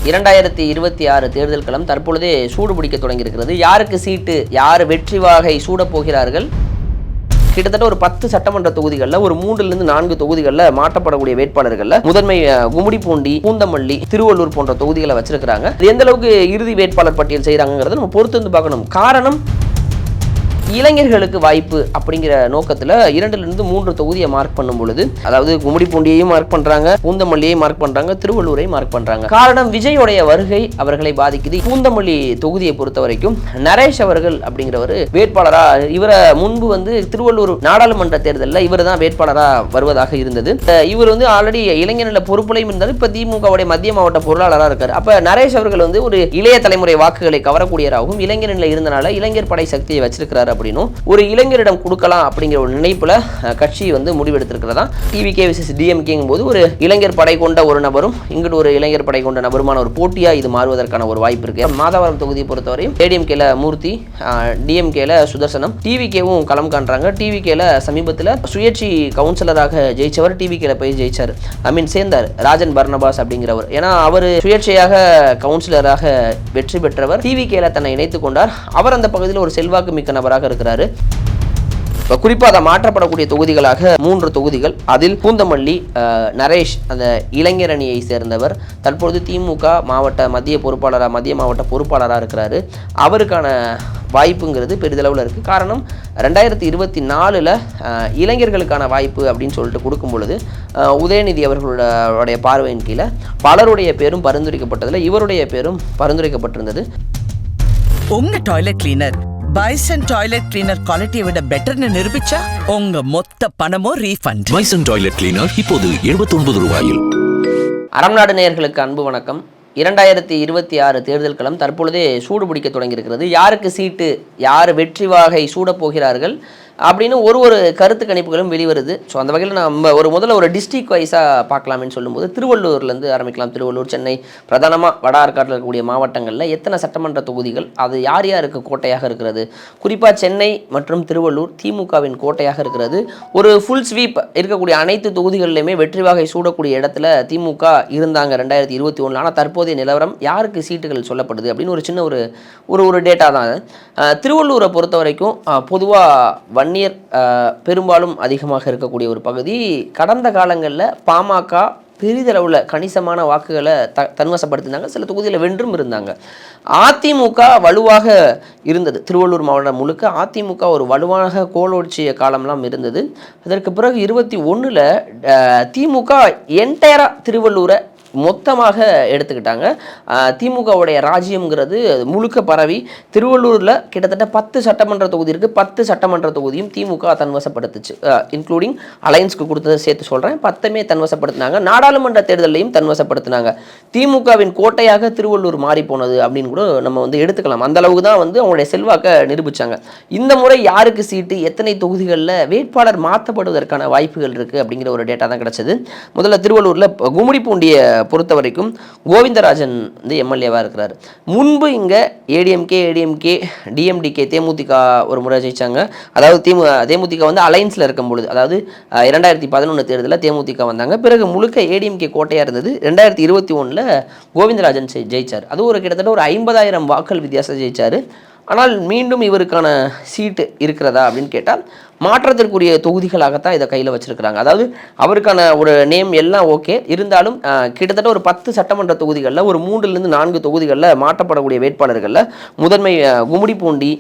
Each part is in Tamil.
2026 தேர்தல் களம் தற்பொழுதே சூடு பிடிக்க தொடங்கியிருக்கிறது. யாருக்கு சீட்டு, யார் வெற்றி வாகை சூட போகிறார்கள்? கிட்டத்தட்ட ஒரு 10 சட்டமன்ற தொகுதிகளில் ஒரு 3 to 4 தொகுதிகளில் மாற்றப்படக்கூடிய வேட்பாளர்கள் முதன்மை கும்மிடிப்பூண்டி, பூந்தமல்லி, திருவள்ளூர் போன்ற தொகுதிகளை வச்சிருக்கிறாங்க. எந்த அளவுக்கு இறுதி வேட்பாளர் பட்டியல் செய்யறாங்கிறத நம்ம பொறுத்து வந்து பார்க்கணும். காரணம், இளைஞர்களுக்கு வாய்ப்பு அப்படிங்கிற நோக்கத்தில் 2 to 3 தொகுதியை மார்க் பண்ணும் பொழுது, அதாவது கும்மிடிப்பூண்டியையும் மார்க் பண்றாங்க, பூந்தமல்லியை மார்க் பண்றாங்க, திருவள்ளூரை மார்க் பண்றாங்க. காரணம், விஜயோடைய வருகை அவர்களை பாதிக்குது. பூந்தமல்லி தொகுதியை பொறுத்த வரைக்கும் நரேஷ் அவர்கள் அப்படிங்கிறவர் வேட்பாளரா, இவரை முன்பு திருவள்ளூர் நாடாளுமன்ற தேர்தலில் இவர் தான் வேட்பாளரா வருவதாக இருந்தது. இவர் ஆல்ரெடி இளைஞர்ல பொறுப்புலையும் இருந்தார். இப்ப திமுகவுடைய மத்திய மாவட்ட பொருளாளராக இருக்கார். அப்ப நரேஷ் அவர்கள் ஒரு இளைய தலைமுறை வாக்குகளை கவரக்கூடியவராகவும் இளைஞர்ல இருந்தனால இளைஞர் படை சக்தியை வச்சிருக்கிறார் அப்படின்னும் ஒரு இளைஞரிடம் கொடுக்கலாம் அப்படிங்கிற ஒரு நினைப்புல கட்சி முடிவெடுத்திருக்கிறதா. டிவிகே விசஸ் டிஎம்கேங்கும் போது ஒரு இளைஞர் படை கொண்ட ஒரு நபரும் இங்கிட்டு ஒரு இளைஞர் படை கொண்ட நபருமான ஒரு போட்டியா இது மாறுவதற்கான ஒரு வாய்ப்பு இருக்கு. மாதவரம் தொகுதியை பொறுத்தவரையும் ஏடிஎம்கேல மூர்த்தி, டிஎம்கேல சுதர்சனம், டிவிகேவும் களம் காண்றாங்க. டிவிகேல சமீபத்தில் சுயேட்சை கவுன்சிலராக ஜெயிச்சவர் டிவிகேல போய் ஜெயிச்சார், சேர்ந்தார் ராஜன் பர்னபாஸ் அப்படிங்கிறவர். ஏன்னா அவர் சுயேட்சையாக கவுன்சிலராக வெற்றி பெற்றவர். டிவிகேல தன்னை இணைத்துக் கொண்டார். அவர் அந்த பகுதியில் ஒரு செல்வாக்கு மிக்க நபராக இருக்கிறாரு. குறிப்பாக மாற்றப்படக்கூடிய தொகுதிகளாக 3 தொகுதிகள். அதில் பூந்தமல்லி நரேஷ் அந்த இளைஞர் அணியை சேர்ந்தவர் தற்பொழுது திமுக மத்திய மாவட்ட பொறுப்பாளராக இருக்கிறாரு. அவருக்கான வாய்ப்புங்கிறது பெரிதளவில் இருக்குது. காரணம், 2024 இளைஞர்களுக்கான வாய்ப்பு அப்படின்னு சொல்லிட்டு கொடுக்கும் பொழுது உதயநிதி அவர்களுடைய பார்வையின் கீழே பலருடைய பேரும் பரிந்துரைக்கப்பட்டதில் இவருடைய பேரும் பரிந்துரைக்கப்பட்டிருந்தது. உங்க toilet cleaner bison toilet cleaner குவாலிட்டியை விட பெட்டர்னு நிரூபிச்சா உங்க மொத்த பணமும் ரீஃபண்ட். பைசன் டாய்லெட் கிளீனர் இப்போது 79 ரூபாயில். அறம்நாடு நேயர்களுக்கு அன்பு வணக்கம். 2026 தேர்தல் களம் தற்பொழுதே சூடு பிடிக்க தொடங்கியிருக்கிறது. யாருக்கு சீட்டு, யார் வெற்றி வாகை சூட போகிறார்கள் அப்படின்னு ஒரு கருத்து கணிப்புகளும் வெளிவருது. ஸோ அந்த வகையில் நம்ம முதல்ல ஒரு டிஸ்ட்ரிக்ட் வைஸாக பார்க்கலாம்னு சொல்லும்போது திருவள்ளூர்லேருந்து ஆரம்பிக்கலாம். திருவள்ளூர், சென்னை, பிரதானமாக வட ஆற்காட்டில் இருக்கக்கூடிய மாவட்டங்களில் எத்தனை சட்டமன்ற தொகுதிகள், அது யார் யாருக்கு கோட்டையாக இருக்கிறது? குறிப்பாக சென்னை மற்றும் திருவள்ளூர் திமுகவின் கோட்டையாக இருக்கிறது. ஒரு ஃபுல் ஸ்வீப் இருக்கக்கூடிய அனைத்து தொகுதிகளிலுமே வெற்றி வாகை சூடக்கூடிய இடத்துல திமுக இருந்தாங்க 2021. ஆனால் தற்போதைய நிலவரம் யாருக்கு சீட்டுகள் சொல்லப்படுது அப்படின்னு ஒரு சின்ன ஒரு டேட்டா தான். திருவள்ளூரை பொறுத்த வரைக்கும் பொதுவாக வன்னியர் பெரும்பாலும் அதிகமாக இருக்கக்கூடிய ஒரு பகுதி. கடந்த காலங்களில் பாமக பெரிதளவில் கணிசமான வாக்குகளை தன்வசப்படுத்தினாங்க. சில தொகுதியில் வென்றும் இருந்தாங்க. அதிமுக வலுவாக இருந்தது. திருவள்ளூர் மாவட்டம் முழுக்க அதிமுக ஒரு வலுவாக கோலோச்சிய காலம்லாம் இருந்தது. அதற்கு பிறகு 2021 திமுக என்டையராக திருவள்ளூரை மொத்தமாக எடுத்துக்கிட்டாங்க. திமுகவுடைய ராஜ்யம்ங்கிறது முழுக்க பரவி திருவள்ளூரில் கிட்டத்தட்ட 10 சட்டமன்ற தொகுதி இருக்குது. 10 சட்டமன்ற தொகுதியும் திமுக தன்வசப்படுத்துச்சு. இன்க்ளூடிங் அலையன்ஸ்க்கு கொடுத்ததை சேர்த்து சொல்கிறேன். 10மே தன்வசப்படுத்தினாங்க. நாடாளுமன்ற தேர்தலையும் தன்வசப்படுத்தினாங்க. திமுகவின் கோட்டையாக திருவள்ளூர் மாறி போனது அப்படின்னு கூட நம்ம எடுத்துக்கலாம். அந்த அளவுக்கு தான் அவங்களுடைய செல்வாக்கை நிரூபித்தாங்க. இந்த முறை யாருக்கு சீட்டு, எத்தனை தொகுதிகளில் வேட்பாளர் மாற்றப்படுவதற்கான வாய்ப்புகள் இருக்குது அப்படிங்கிற ஒரு டேட்டா தான் கிடச்சிது. முதல்ல திருவள்ளூரில் கும்மிடிப்பூண்டிய பொறுத்த வரைக்கும் கோவிந்தராஜன் எம்எல்ஏவாக இருக்கிறார். முன்பு இங்கே ஏடிஎம்கே, டிஎம்டிகே, தேமுதிக ஒரு முறை ஜெயிச்சாங்க. அதாவது தேமுதிக அலைன்ஸில் இருக்கும் பொழுது, அதாவது 2011 தேர்தலில் தேமுதிக வந்தாங்க. பிறகு முழுக்க ஏடிஎம்கே கோட்டையாக இருந்தது. 2021 கோவிந்தராஜன் ஜெயிச்சார். அது கிட்டத்தட்ட ஒரு 50,000 வாக்கள் வித்தியாசம் ஜெயிச்சார். ஆனால் மீண்டும் இவருக்கான சீட்டு இருக்கிறதா அப்படின்னு கேட்டால் மாற்றத்திற்குரிய தொகுதிகளாகத்தான் இதை கையில் வச்சிருக்கிறாங்க. அதாவது அவருக்கான ஒரு நேம் எல்லாம் ஓகே இருந்தாலும் கிட்டத்தட்ட ஒரு 10 சட்டமன்ற தொகுதிகளில் ஒரு 3 to 4 தொகுதிகளில் மாற்றப்படக்கூடிய வேட்பாளர்களில் முதன்மை கும்மிடிப்பூண்டி,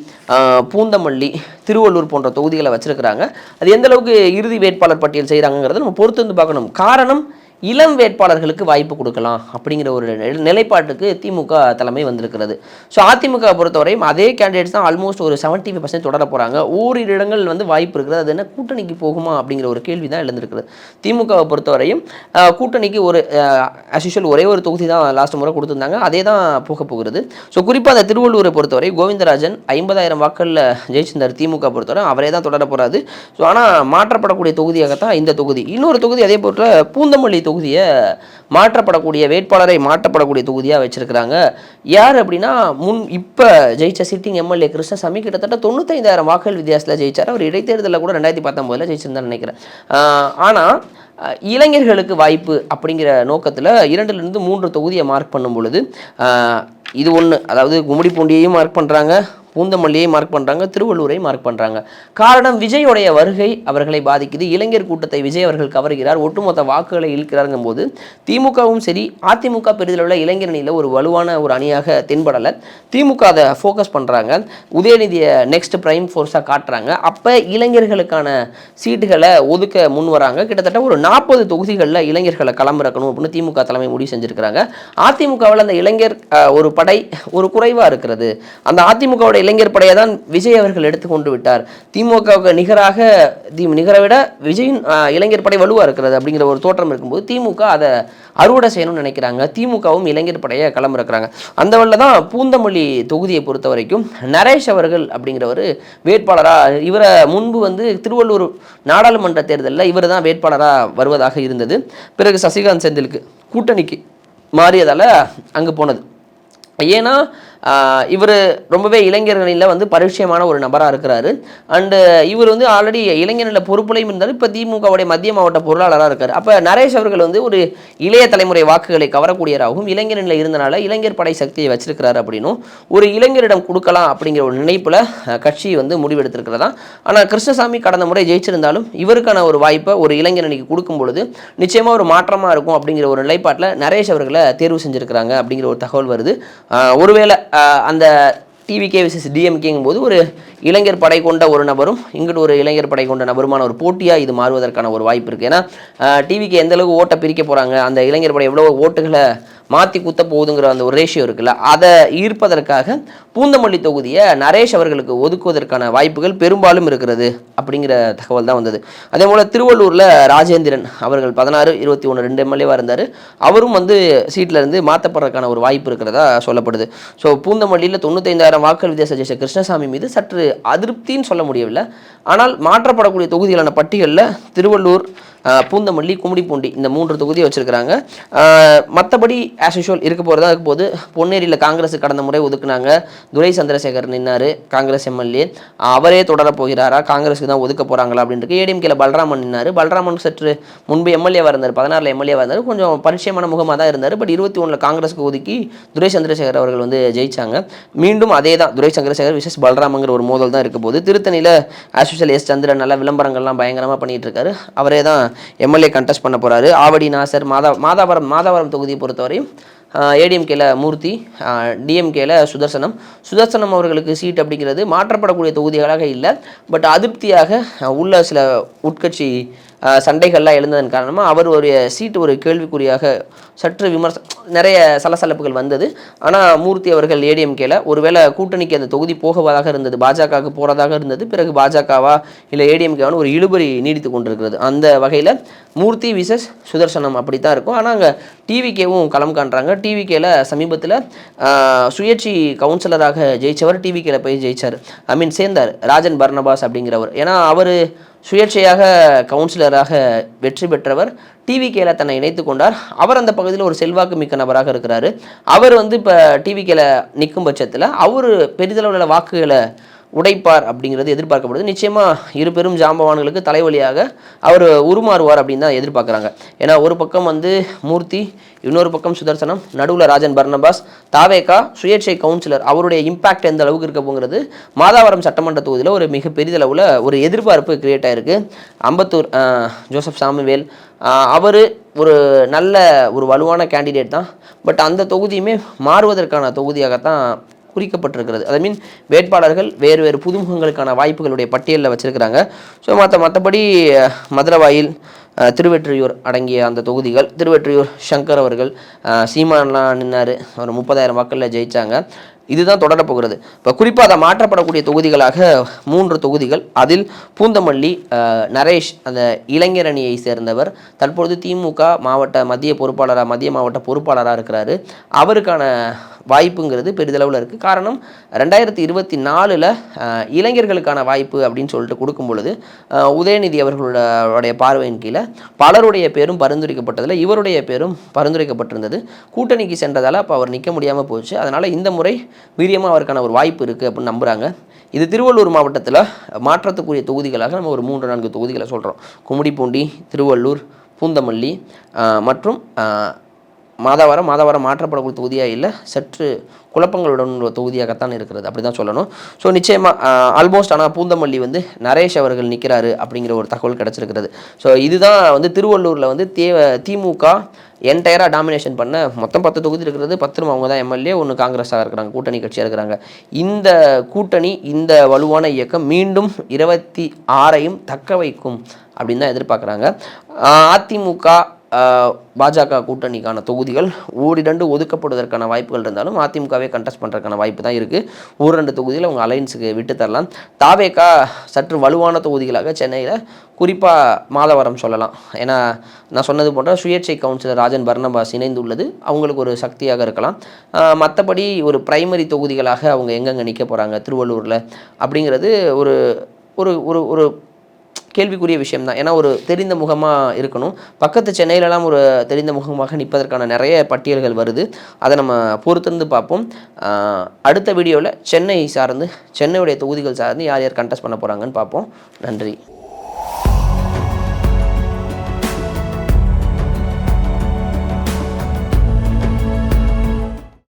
பூந்தமல்லி, திருவள்ளூர் போன்ற தொகுதிகளை வச்சிருக்கிறாங்க. அது எந்த அளவுக்கு இறுதி வேட்பாளர் பட்டியல் செய்கிறாங்கிறத நம்ம பொறுத்து வந்து பார்க்கணும். காரணம், இளம் வேட்பாளர்களுக்கு வாய்ப்பு கொடுக்கலாம் அப்படிங்கிற ஒரு நிலைப்பாட்டுக்கு திமுக தலைமை வந்திருக்கிறது. ஸோ அதிமுக பொறுத்தவரையும் அதே கேண்டிடேட்ஸ் தான் ஆல்மோஸ்ட் ஒரு 75% தொடர போகிறாங்க. ஓரிரு இடங்கள் வாய்ப்பு இருக்கிறது. அது என்ன கூட்டணிக்கு போகுமா அப்படிங்கிற ஒரு கேள்வி தான் எழுந்திருக்கிறது. திமுகவை பொறுத்தவரையும் கூட்டணிக்கு as usual ஒரே ஒரு தொகுதி தான் லாஸ்ட் முறை கொடுத்துருந்தாங்க. அதே தான் போக போகிறது. ஸோ குறிப்பாக அந்த திருவள்ளூரை பொறுத்தவரை கோவிந்தராஜன் 50,000 வாக்களில் ஜெயிச்சிருந்தார். திமுக பொறுத்தவரை அவரே தான் தொடர போகிறாரு. ஸோ ஆனால் மாற்றப்படக்கூடிய தொகுதியாகத்தான் இந்த தொகுதி. இன்னொரு தொகுதி அதே போன்ற பூந்தமல்லி தொகுதியை மாற்றப்படக்கூடிய தொகுதியாக வச்சிருக்கிறாங்க. யார் அப்படின்னா இப்போ ஜெயிச்ச சிட்டிங் எம்எல்ஏ கிருஷ்ணசாமி கிட்டத்தட்ட 95,000 வாக்குகள் வித்தியாசத்தில் ஜெயிச்சார். அவர் இடைத்தேர்தலில் கூட 2019 ஜெயிச்சிருந்தான்னு நினைக்கிறேன். ஆனால் இளைஞர்களுக்கு வாய்ப்பு அப்படிங்கிற நோக்கத்தில் 2லிருந்து 3 தொகுதியை மார்க் பண்ணும் பொழுது இது ஒன்று, அதாவது கும்மிடிப்பூண்டியையும் மார்க் பண்ணுறாங்க, பூந்தமல்லியை மார்க் பண்ணுறாங்க, திருவள்ளூரை மார்க் பண்ணுறாங்க. காரணம், விஜயோடைய வருகை அவர்களை பாதிக்குது. இளைஞர் கூட்டத்தை விஜய் அவர்கள் கவர்கிறார், ஒட்டுமொத்த வாக்குகளை இழுக்கிறாருங்கும் போது திமுகவும் சரி அதிமுக பெரிதளவில் இளைஞர் அணியில் ஒரு வலுவான ஒரு அணியாக தென்படலை. திமுக அதை ஃபோக்கஸ் பண்ணுறாங்க, உதயநிதியை நெக்ஸ்ட் பிரைம் ஃபோர்ஸாக காட்டுறாங்க. அப்போ இளைஞர்களுக்கான சீட்டுகளை ஒதுக்க முன் வராங்க. கிட்டத்தட்ட ஒரு 40 தொகுதிகளில் இளைஞர்களை களமிறக்கணும் அப்படின்னு திமுக தலைமை முடிவு செஞ்சுருக்கிறாங்க. அதிமுகவில் அந்த இளைஞர் ஒரு படை ஒரு குறைவாக இருக்கிறது. அந்த அதிமுகவுடைய இளைஞர் படையை தான் விஜய் அவர்கள் எடுத்துக்கொண்டு விட்டார். திமுகவுக்கு நிகரை விட விஜயின் இளைஞர் படை வலுவாக இருக்கிறது அப்படிங்கிற ஒரு தோற்றம் இருக்கும்போது திமுக அதை அறுவடை செய்யணும்னு நினைக்கிறாங்க. திமுகவும் இளைஞர் படையை களமிறக்கிறாங்க. அந்த வழியில் தான் பூந்தமல்லி தொகுதியை பொறுத்த வரைக்கும் நரேஷ் அவர்கள் அப்படிங்கிறவர் வேட்பாளராக, இவரை முன்பு திருவள்ளூர் நாடாளுமன்ற தேர்தலில் இவர் தான் வேட்பாளராக வருவதாக இருந்தது. பிறகு சசிகாந்த் செந்திலுக்கு கூட்டணிக்கு மாறியதால் அங்கே போனது. ஏன்னா இவர் ரொம்பவே இளைஞர்களில் பரிச்சயமான ஒரு நபராக இருக்கிறாரு. அண்டு இவர் ஆல்ரெடி இளைஞர்களில் பொறுப்புலையும் இருந்தார். இப்போ திமுகவுடைய மத்திய மாவட்ட பொருளாளராக இருக்கார். அப்போ நரேஷ் அவர்கள் ஒரு இளைய தலைமுறை வாக்குகளை கவரக்கூடியவராகவும் இளைஞர்களில் இருந்தனால இளைஞர் படை சக்தியை வச்சிருக்கிறாரு அப்படின்னும் ஒரு இளைஞரிடம் கொடுக்கலாம் அப்படிங்கிற ஒரு நினைப்பில் கட்சி முடிவெடுத்திருக்கிறதா. ஆனால் கிருஷ்ணசாமி கடந்த முறை ஜெயிச்சிருந்தாலும் இவருக்கான ஒரு வாய்ப்பை ஒரு இளைஞர் அணிக்கு கொடுக்கும் பொழுது நிச்சயமாக ஒரு மாற்றமாக இருக்கும் அப்படிங்கிற ஒரு நிலைப்பாட்டில் நரேஷ் அவர்களை தேர்வு செஞ்சுருக்கிறாங்க அப்படிங்கிற ஒரு தகவல் வருது. ஒருவேளை அந்த டிவிகே விசஸ் டிஎம்கேங்கும் போது ஒரு இளைஞர் படை கொண்ட ஒரு நபரும் இங்கிட்டு ஒரு இளைஞர் படை கொண்ட நபருமான ஒரு போட்டியாக இது மாறுவதற்கான ஒரு வாய்ப்பு இருக்குது. ஏன்னா டிவிகே எந்த அளவுக்கு ஓட்டை பிரிக்க போகிறாங்க, அந்த இளைஞர் படை எவ்வளோ ஓட்டுகளை மாற்றி குத்த போகுதுங்கிற அந்த ஒரு ரேஷியோ இருக்குல்ல, அதை ஈர்ப்பதற்காக பூந்தமல்லி தொகுதியை நரேஷ் அவர்களுக்கு ஒதுக்குவதற்கான வாய்ப்புகள் பெரும்பாலும் இருக்கிறது அப்படிங்கிற தகவல் தான் வந்தது. அதே போல் திருவள்ளூரில் ராஜேந்திரன் அவர்கள் 16, 21, 2 எம்எல்ஏவாக இருந்தார். அவரும் சீட்டில் இருந்து மாற்றப்படுறதுக்கான ஒரு வாய்ப்பு இருக்கிறதா சொல்லப்படுது. ஸோ பூந்தமல்லியில் 95,000 வாக்குகள் வித்தியாசம் ஜெயிச்ச கிருஷ்ணசாமி மீது சற்று அதிருப்தின்னு சொல்ல முடியவில்லை. ஆனால் மாற்றப்படக்கூடிய தொகுதிகளான பட்டியலில் திருவள்ளூர், பூந்தமல்லி, கும்மிடிப்பூண்டி இந்த 3 தொகுதியை வச்சுருக்கிறாங்க. மற்றபடி ஆஸ் யூஷுவல் இருக்க போகிறதா இருக்க போது பொன்னேரியில் காங்கிரஸ் கடந்த முறை ஒதுக்குனாங்க. துரை சந்திரசேகர் நின்னார், காங்கிரஸ் எம்எல்ஏ. அவரே தொடரப் போகிறாரா, காங்கிரஸுக்கு தான் ஒதுக்க போகிறாங்களா அப்படின்ட்டு. ஏடிஎம்கேல பல்ராமன் நின்னார். பல்ராமன் சற்று முன்பு எம்எல்ஏவாக இருந்தார், 16 எம்எல்ஏவாக இருந்தார். கொஞ்சம் பரிச்சயமான முகமாக தான் இருந்தார். பட் 21 காங்கிரஸுக்கு ஒதுக்கி துரை சந்திரசேகர் அவர்கள் ஜெயிச்சாங்க. மீண்டும் அதே தான், துரை சந்திரசேகர் விசஸ் பல்ராமங்கிற ஒரு மோதல் தான் இருக்க போது. திருத்தணியில் ஆஸ் யூஷுவல் எஸ் சந்திரன் நல்ல விளம்பரங்கள்லாம் பயங்கரமாக பண்ணிகிட்டு இருக்காரு. அவரே தான் எம்எல்ஏ கண்டெஸ்ட் பண்ண போகிறாரு. ஆவடி நாசர், மாதாவரம் தொகுதியை பொறுத்தவரையும் ஏடிஎம்கேல மூர்த்தி, டிஎம்கேல சுதர்சனம் அவர்களுக்கு சீட் அப்படிங்கிறது மாற்றப்படக்கூடிய தொகுதிகளாக இல்லை. பட் அதிருப்தியாக உள்ள சில உட்கட்சி சண்டைகள்லாம் எழுந்ததன் காரணமாக அவர் ஒரு சீட்டு ஒரு கேள்விக்குறியாக சற்று நிறைய சலசலப்புகள் வந்தது. ஆனால் மூர்த்தி அவர்கள் ஏடிஎம்கேல ஒருவேளை கூட்டணிக்கு அந்த தொகுதி போகவதாக இருந்தது, பாஜகவுக்கு போகிறதாக இருந்தது. பிறகு பாஜகவா இல்லை ஏடிஎம்கேவான ஒரு இழுபறி நீடித்து கொண்டிருக்கிறது. அந்த வகையில் மூர்த்தி விசஸ் சுதர்சனம் அப்படி தான் இருக்கும். ஆனால் அங்கே டிவிகேவும் களம் காண்றாங்க. டிவிகேல சமீபத்தில் சுயேட்சை கவுன்சிலராக ஜெயித்தவர் டிவிகேல போய் ஜெயிச்சார், சேர்ந்தார் ராஜன் பர்னபாஸ் அப்படிங்கிறவர். ஏன்னா அவர் சுயேட்சையாக கவுன்சிலராக வெற்றி பெற்றவர். டிவிகேல தன்னை இணைத்து கொண்டார். அவர் அந்த பகுதியில் ஒரு செல்வாக்கு மிக்க நபராக இருக்கிறாரு. அவர் இப்போ டிவிகேல நிற்கும் பட்சத்தில் அவர் பெரிதளவில் வாக்குகளை உடைப்பார் அப்படிங்கிறது எதிர்பார்க்கப்படுது. நிச்சயமாக இரு பெரும் ஜாம்பவான்களுக்கு தலைவலியாக அவர் உருமாறுவார் அப்படின்னு தான் எதிர்பார்க்குறாங்க. ஏன்னா ஒரு பக்கம் மூர்த்தி, இன்னொரு பக்கம் சுதர்சனம், நடுவில் ராஜன் பர்னபாஸ், தாவேகா சுயேட்சை கவுன்சிலர். அவருடைய இம்பாக்ட் எந்த அளவுக்கு இருக்க போங்கிறது மாதாவரம் சட்டமன்ற தொகுதியில் ஒரு மிக பெரிதளவில் ஒரு எதிர்பார்ப்பு கிரியேட் ஆகிருக்கு. அம்பத்தூர் ஜோசப் சாமுவேல் அவர் ஒரு நல்ல ஒரு வலுவான கேண்டிடேட் தான். பட் அந்த தொகுதியுமே மாறுவதற்கான தொகுதியாகத்தான் குறிக்கப்பட்டிருக்கிறது. ஐ மீன் வேட்பாளர்கள் வேறு புதுமுகங்களுக்கான வாய்ப்புகளுடைய பட்டியலில் வச்சுருக்கிறாங்க. ஸோ மற்றபடி மதுரவாயில், திருவெற்றியூர் அடங்கிய அந்த தொகுதிகள், திருவெற்றியூர் சங்கர் அவர்கள் சீமான்லாம் நின்னார், ஒரு 30,000 வாக்களில் ஜெயித்தாங்க. இதுதான் தொடரப்போகிறது. இப்போ குறிப்பாக அதை மாற்றப்படக்கூடிய தொகுதிகளாக 3 தொகுதிகள். அதில் பூந்தமல்லி நரேஷ் அந்த இளைஞர் அணியை சேர்ந்தவர் தற்பொழுது திமுக மத்திய மாவட்ட பொறுப்பாளராக இருக்கிறாரு. அவருக்கான வாய்ப்புங்கிறது பெரிதளவில் இருக்குது. காரணம் 2024 இளைஞர்களுக்கான வாய்ப்பு அப்படின்னு சொல்லிட்டு கொடுக்கும் பொழுது உதயநிதி அவர்களுடைய பார்வையின் கீழே பலருடைய பேரும் பரிந்துரைக்கப்பட்டதில் இவருடைய பேரும் பரிந்துரைக்கப்பட்டிருந்தது. கூட்டணிக்கு சென்றதால் அப்போ அவர் நிற்க முடியாமல் போச்சு. அதனால் இந்த முறை வீரியமாக அவருக்கான ஒரு வாய்ப்பு இருக்குது அப்படின்னு நம்புகிறாங்க. இது திருவள்ளூர் மாவட்டத்தில் மாற்றத்துக்குரிய தொகுதிகளாக நம்ம ஒரு 3-4 தொகுதிகளை சொல்கிறோம். கும்மிடிப்பூண்டி, திருவள்ளூர், பூந்தமல்லி மற்றும் மாதவரம் மாற்றப்படக்கூடிய தொகுதியாக இல்லை, சற்று குழப்பங்களுடன் ஒரு தொகுதியாகத்தான் இருக்கிறது, அப்படி தான் சொல்லணும். ஸோ நிச்சயமாக ஆல்மோஸ்ட் ஆனால் பூந்தமல்லி வந்து நரேஷ் அவர்கள் நிற்கிறாரு அப்படிங்கிற ஒரு தகவல் கிடச்சிருக்கிறது. ஸோ இதுதான் வந்து திருவள்ளூரில் வந்து திமுக என்டையராக டாமினேஷன் பண்ண மொத்தம் 10 தொகுதி இருக்கிறது. 10 அவங்க தான் எம்எல்ஏ, 1 காங்கிரஸாக இருக்கிறாங்க, கூட்டணி கட்சியாக இருக்கிறாங்க. இந்த கூட்டணி, இந்த வலுவான இயக்கம் மீண்டும் 26ஐயும் தக்க வைக்கும் அப்படின்னு தான் எதிர்பார்க்குறாங்க. அதிமுக பாஜக கூட்டணிக்கான தொகுதிகள் 1-2 ஒதுக்கப்படுவதற்கான வாய்ப்புகள் இருந்தாலும் அதிமுகவே கண்டெஸ்ட் பண்ணுறதுக்கான வாய்ப்பு தான் இருக்குது. 1-2 தொகுதியில் அவங்க அலைன்ஸுக்கு விட்டு தரலாம். தாவேகா சற்று வலுவான தொகுதிகளாக சென்னையில் குறிப்பாக மாதவரம் சொல்லலாம். ஏன்னா நான் சொன்னது போன்ற சுயேட்சை கவுன்சிலர் ராஜன் பர்னபாஸ் இணைந்துள்ளது அவங்களுக்கு ஒரு சக்தியாக இருக்கலாம். மற்றபடி ஒரு பிரைமரி தொகுதிகளாக அவங்க எங்கெங்கே நிற்க போகிறாங்க திருவள்ளூரில் அப்படிங்கிறது ஒரு ஒரு ஒரு ஒரு கேள்விக்குரிய விஷயம் தான். ஏன்னா ஒரு தெரிந்த முகமாக இருக்கணும். பக்கத்து சென்னையிலலாம் ஒரு தெரிந்த முகமாக நிற்பதற்கான நிறைய பட்டியல்கள் வருது. அதை நம்ம பொறுத்திருந்து பார்ப்போம். அடுத்த வீடியோவில் சென்னை சார்ந்து, சென்னையுடைய தொகுதிகள் சார்ந்து யார் யார் கண்டெஸ்ட் பண்ண போகிறாங்கன்னு பார்ப்போம். நன்றி.